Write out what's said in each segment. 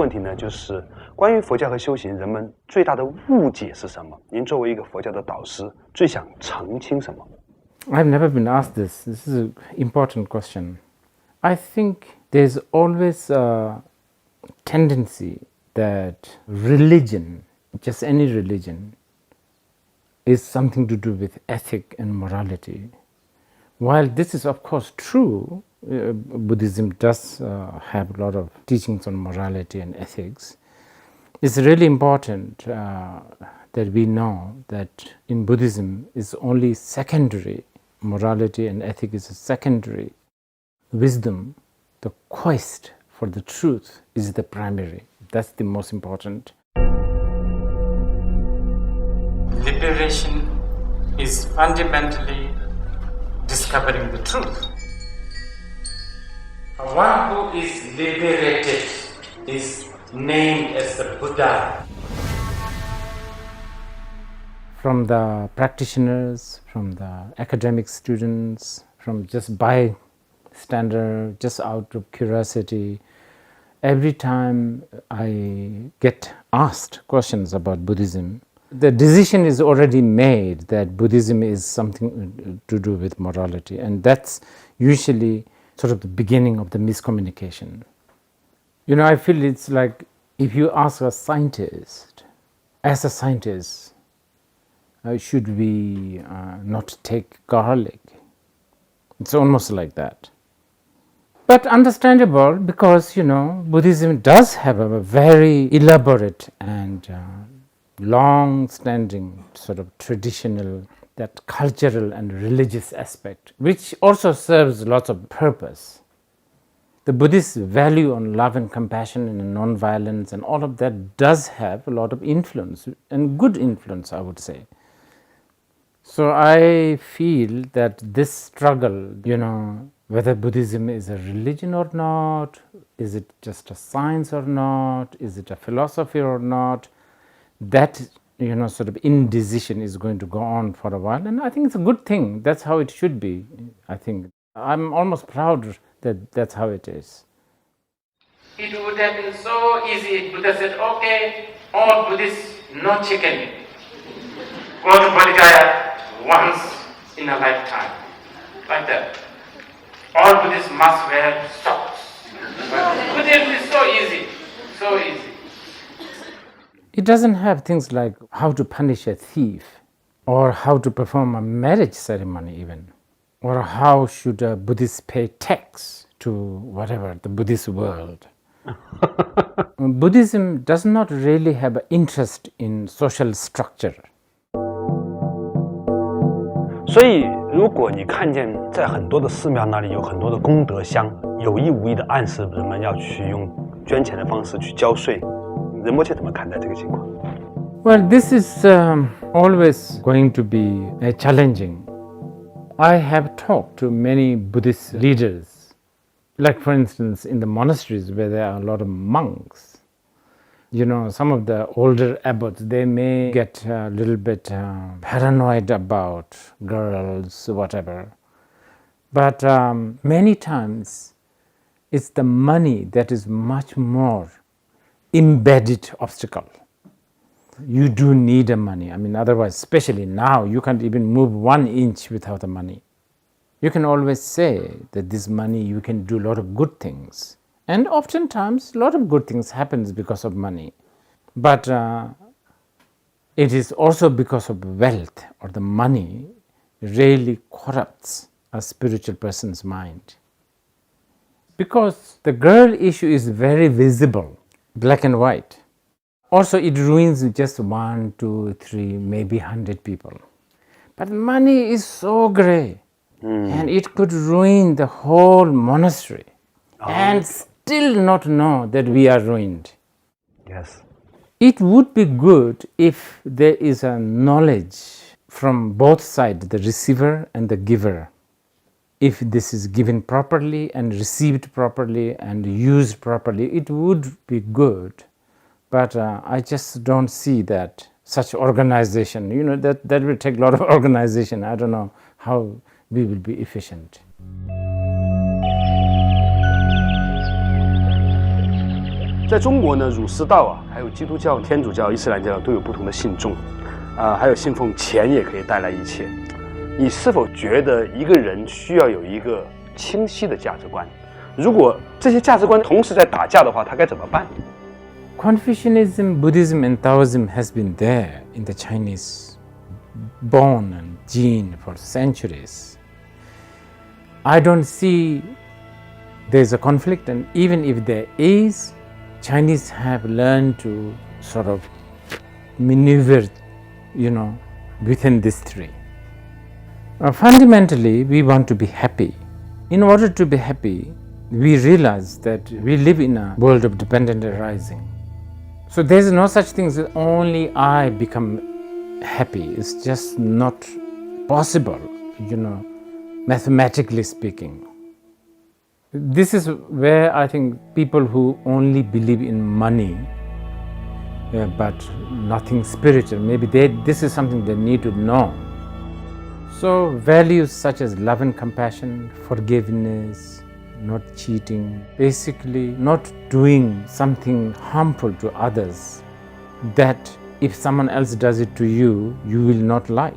问题呢，就是关于佛教和修行，人们最大的误解是什么？您作为一个佛教的导师，最想澄清什么？ I've never been asked this. This is an important question. I think there's always a tendency that religion, just any religion, is something to do with ethic and morality. While this is of course true, Buddhism does have a lot of teachings on morality and ethics. It's really important that we know that in Buddhism is only secondary. Morality and ethics is a secondary. Wisdom, the quest for the truth, is the primary. That's the most important. Liberation is fundamentally discovering the truth. One who is liberated is named as the Buddha. From the practitioners, from the academic students, from just bystander, just out of curiosity, every time I get asked questions about Buddhism, the decision is already made that Buddhism is something to do with morality, and that's usually sort of the beginning of the miscommunication. You know, I feel it's like if you ask a scientist, as a scientist, should we not take garlic? It's almost like that. But understandable because, you know, Buddhism does have a very elaborate and long-standing sort of traditional, that cultural and religious aspect, which also serves lots of purpose. The Buddhist value on love and compassion and non-violence and all of that does have a lot of influence, and good influence, I would say. So I feel that this struggle, you know, whether Buddhism is a religion or not, is it just a science or not, is it a philosophy or not, that, you know, sort of indecision is going to go on for a while, and I think it's a good thing. That's how it should be, I think. I'm almost proud that that's how it is. It would have been so easy if Buddha said, okay, all Buddhists, no chicken. Go to Bodhigaya once in a lifetime. Like that. All Buddhists must wear socks. Buddhism is so easy. So easy. It doesn't have things like how to punish a thief, or how to perform a marriage ceremony even, or how should a Buddhist pay tax to whatever, the Buddhist world. Buddhism does not really have an interest in social structure. 所以，如果你看见在很多的寺庙那里有很多的功德箱，有意无意的暗示人们要去用捐钱的方式去交税，仁波切怎么看待这个情况？ Well, this is always going to be challenging. I have talked to many Buddhist leaders, like for instance in the monasteries where there are a lot of monks. You know, some of the older abbots, they may get a little bit paranoid about girls, whatever. But many times it's the money that is much more embedded obstacle. You do need the money. I mean, otherwise, especially now, you can't even move 1 inch without the money. You can always say that this money, you can do a lot of good things. And oftentimes, a lot of good things happens because of money. But it is also because of wealth, or the money really corrupts a spiritual person's mind. Because the girl issue is very visible, black and white. Also, it ruins just 1, 2, 3, maybe 100 people. But money is so gray, and it could ruin the whole monastery, and still not know that we are ruined. Yes. It would be good if there is a knowledge from both sides, the receiver and the giver. If this is given properly and received properly and used properly, it would be good. But I just don't see that such organization, you know, that will take a lot of organization. I don't know how we will be efficient. 在中国呢，儒释道啊，还有基督教、天主教、伊斯兰教都有不同的信众，还有信奉钱也可以带来一切。你是否觉得一个人需要有一个清晰的价值观？如果这些价值观同时在打架的话，他该怎么办？ Confucianism, Buddhism and Taoism has been there in the Chinese bone and gene for centuries. I don't see there's a conflict, and even if there is, Chinese have learned to sort of maneuver, within these three. Fundamentally, we want to be happy. In order to be happy, we realize that we live in a world of dependent arising. So there is no such thing as only I become happy. It's just not possible, mathematically speaking. This is where I think people who only believe in money, but nothing spiritual, maybe this is something they need to know. So values such as love and compassion, forgiveness, not cheating, basically not doing something harmful to others that if someone else does it to you, you will not like.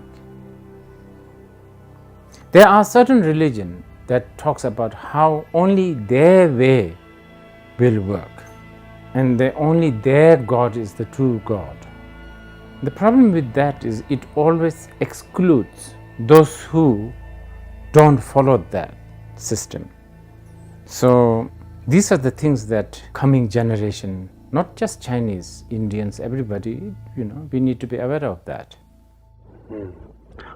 There are certain religions that talks about how only their way will work and only their God is the true God. The problem with that is it always excludes those who don't follow that system. So these are the things that coming generation, not just Chinese, Indians, everybody, we need to be aware of that.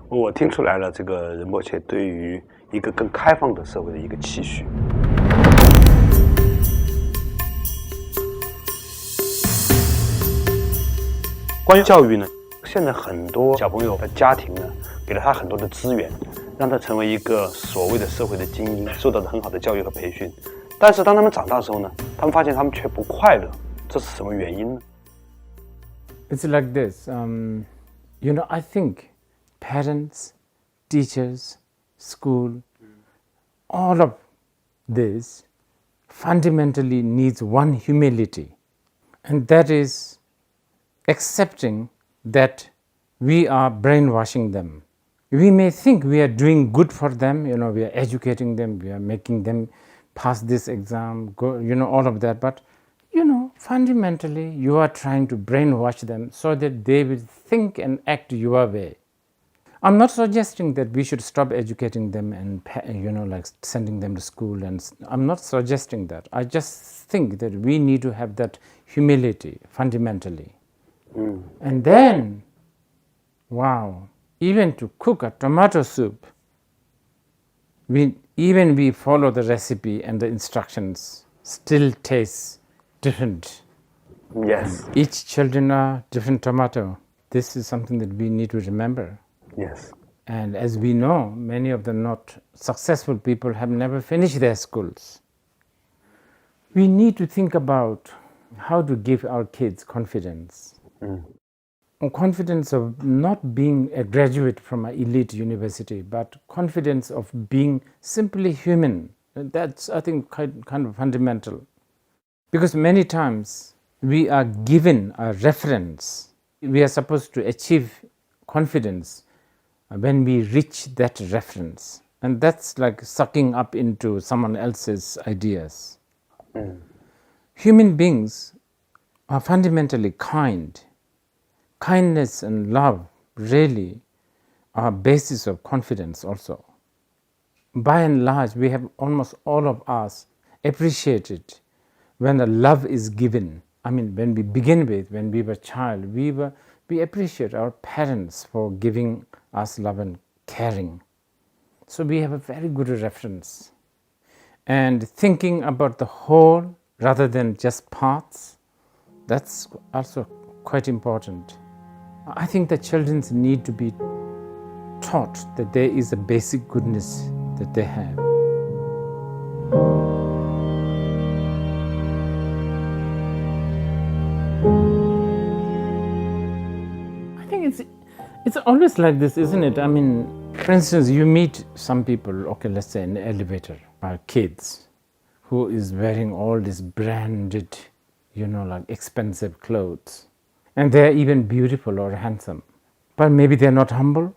我听出来了，这个仁波切对于一个更开放的社会的一个期许。关于教育呢，现在很多小朋友的家庭呢，给了他很多的资源，让他成为一个所谓的社会的精英，受到了很好的教育和培训。但是当他们长大的时候呢，他们发现他们却不快乐，这是什么原因呢？ It's like this. I think parents, teachers, school, all of this fundamentally needs one humility, and that is accepting that we are brainwashing them. We may think we are doing good for them, we are educating them, we are making them pass this exam, all of that, but fundamentally you are trying to brainwash them so that they will think and act your way. I'm not suggesting that we should stop educating them and like sending them to school, and I'm not suggesting that. I just think that we need to have that humility fundamentally. And then, wow, even to cook a tomato soup, we follow the recipe and the instructions, still tastes different. Yes. Each children are different tomato. This is something that we need to remember. Yes. And as we know, many of the not successful people have never finished their schools. We need to think about how to give our kids confidence. Confidence of not being a graduate from an elite university, but confidence of being simply human. That's, I think, kind of fundamental. Because many times we are given a reference. We are supposed to achieve confidence when we reach that reference. And that's like sucking up into someone else's ideas. Human beings are fundamentally kind. Kindness and love really are basis of confidence also. By and large, we have almost all of us appreciated when a love is given. I mean, when we begin with, when we were a child, we appreciate our parents for giving us love and caring. So we have a very good reference. And thinking about the whole rather than just parts, that's also quite important. I think the children need to be taught that there is a basic goodness that they have. I think it's always like this, isn't it? I mean, for instance, you meet some people, okay, let's say in the elevator, kids, who is wearing all this branded, like expensive clothes. And they're even beautiful or handsome. But maybe they're not humble,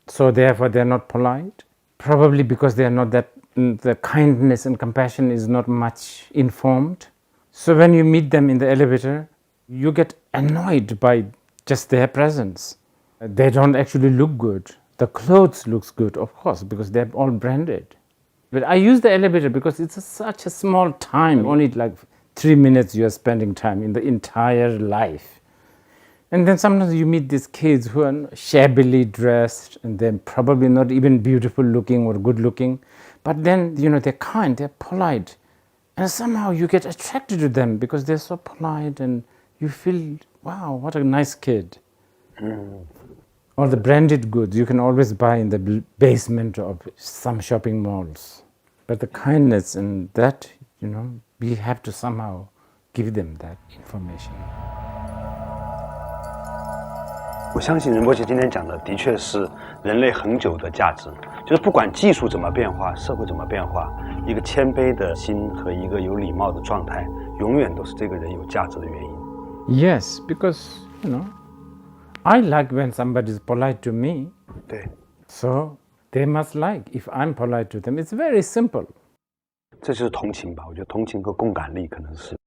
so therefore they're not polite. Probably because they're not the kindness and compassion is not much informed. So when you meet them in the elevator, you get annoyed by just their presence. They don't actually look good. The clothes looks good, of course, because they're all branded. But I use the elevator because it's such a small time, only like 3 minutes you are spending time in the entire life. And then sometimes you meet these kids who are shabbily dressed and they're probably not even beautiful looking or good looking. But then, they're kind, they're polite. And somehow you get attracted to them because they're so polite and you feel, wow, what a nice kid. Or the branded goods you can always buy in the basement of some shopping malls. But the kindness and that, we have to somehow give them that information. 我相信仁波切今天讲的的确是人类恒久的价值，就是不管技术怎么变化，社会怎么变化，一个谦卑的心和一个有礼貌的状态，永远都是这个人有价值的原因。Yes, because, I like when somebody is polite to me. 对， So they must like if I'm polite to them. It's very simple. 这就是同情吧，我觉得同情和共感力可能是